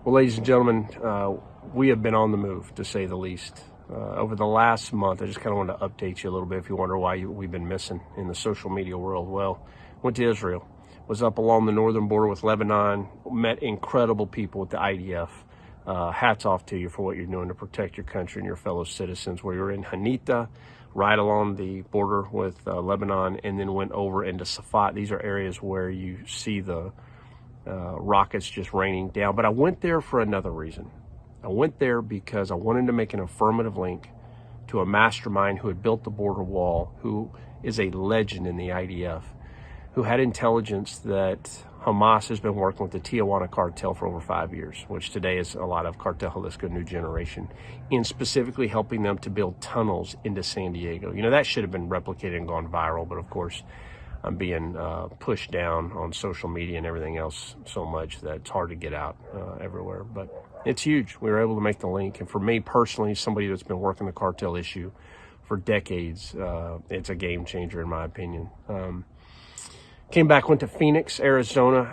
Well, ladies and gentlemen, we have been on the move, to say the least. Over the last month, I just kind of wanted to update you a little bit if you wonder why we've been missing in the social media world. Well, went to Israel, was up along the northern border with Lebanon, met incredible people with the IDF. Hats off to you for what you're doing to protect your country and your fellow citizens. We were in Hanita, right along the border with Lebanon, and then went over into Safat. These are areas where you see the rockets just raining down. But I went there for another reason. I went there because I wanted to make an affirmative link to a mastermind who had built the border wall, who is a legend in the IDF, who had intelligence that Hamas has been working with the Tijuana cartel for over 5 years, which today is a lot of Cartel Jalisco New Generation, in specifically helping them to build tunnels into San Diego. You know, that should have been replicated and gone viral, but of course, I'm being pushed down on social media and everything else so much that it's hard to get out everywhere. But it's huge. We were able to make the link. And for me personally, somebody that's been working the cartel issue for decades, it's a game changer in my opinion. Came back, went to Phoenix, Arizona,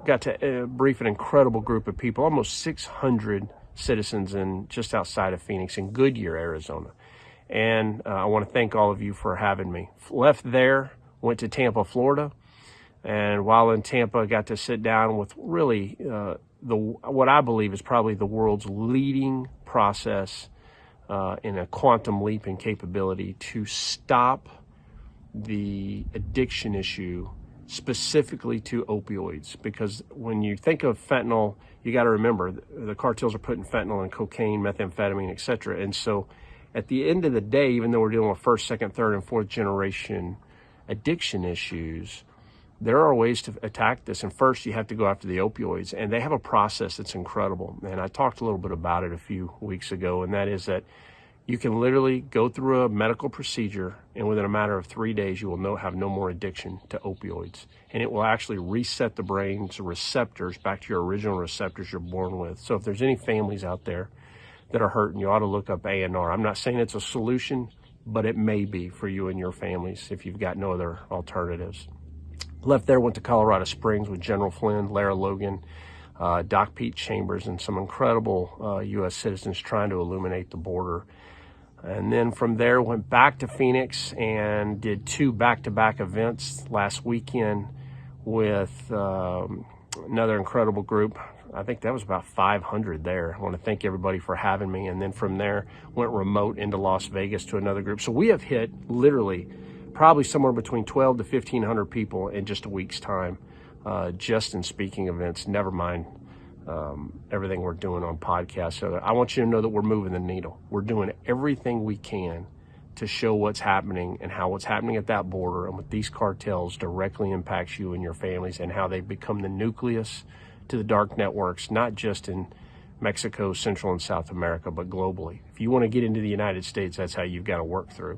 got to brief an incredible group of people, almost 600 citizens in just outside of Phoenix in Goodyear, Arizona. And I want to thank all of you for having me. Left there, went to Tampa, Florida, and while in Tampa, got to sit down with really what I believe is probably the world's leading process in a quantum leap in capability to stop the addiction issue, specifically to opioids. Because when you think of fentanyl, you got to remember the cartels are putting fentanyl in cocaine, methamphetamine, etc. And so at the end of the day, even though we're dealing with first, second, third, and fourth generation addiction issues, there are ways to attack this. And first, you have to go after the opioids. And they have a process that's incredible. And I talked a little bit about it a few weeks ago, and that is that you can literally go through a medical procedure, and within a matter of 3 days, you will have no more addiction to opioids. And it will actually reset the brain's receptors back to your original receptors you're born with. So if there's any families out there that are hurting, you ought to look up A&R. I'm not saying it's a solution, but it may be for you and your families if you've got no other alternatives. Left there, went to Colorado Springs with General Flynn, Lara Logan, Doc Pete Chambers, and some incredible U.S. citizens trying to illuminate the border. And then from there, went back to Phoenix and did 2 back-to-back events last weekend with another incredible group. I think that was about 500 there. I want to thank everybody for having me. And then from there, went remote into Las Vegas to another group. So we have hit literally probably somewhere between 12 to 1,500 people in just a week's time, just in speaking events, never mind everything we're doing on podcasts. So I want you to know that we're moving the needle. We're doing everything we can to show what's happening and how what's happening at that border and with these cartels directly impacts you and your families, and how they've become the nucleus to the dark networks, not just in Mexico, Central and South America, but globally. If you want to get into the United States, that's how you've got to work through.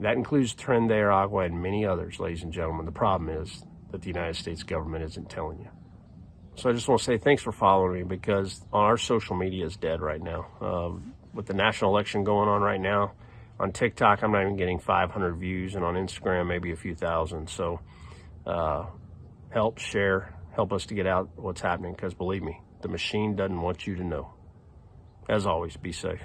That includes Tren de Aragua and many others, ladies and gentlemen. The problem is that the United States government isn't telling you. So I just want to say thanks for following me, because our social media is dead right now. With the national election going on right now, on TikTok, I'm not even getting 500 views, and on Instagram, maybe a few thousand. So help share. Help us to get out what's happening, because believe me, the machine doesn't want you to know. As always, be safe.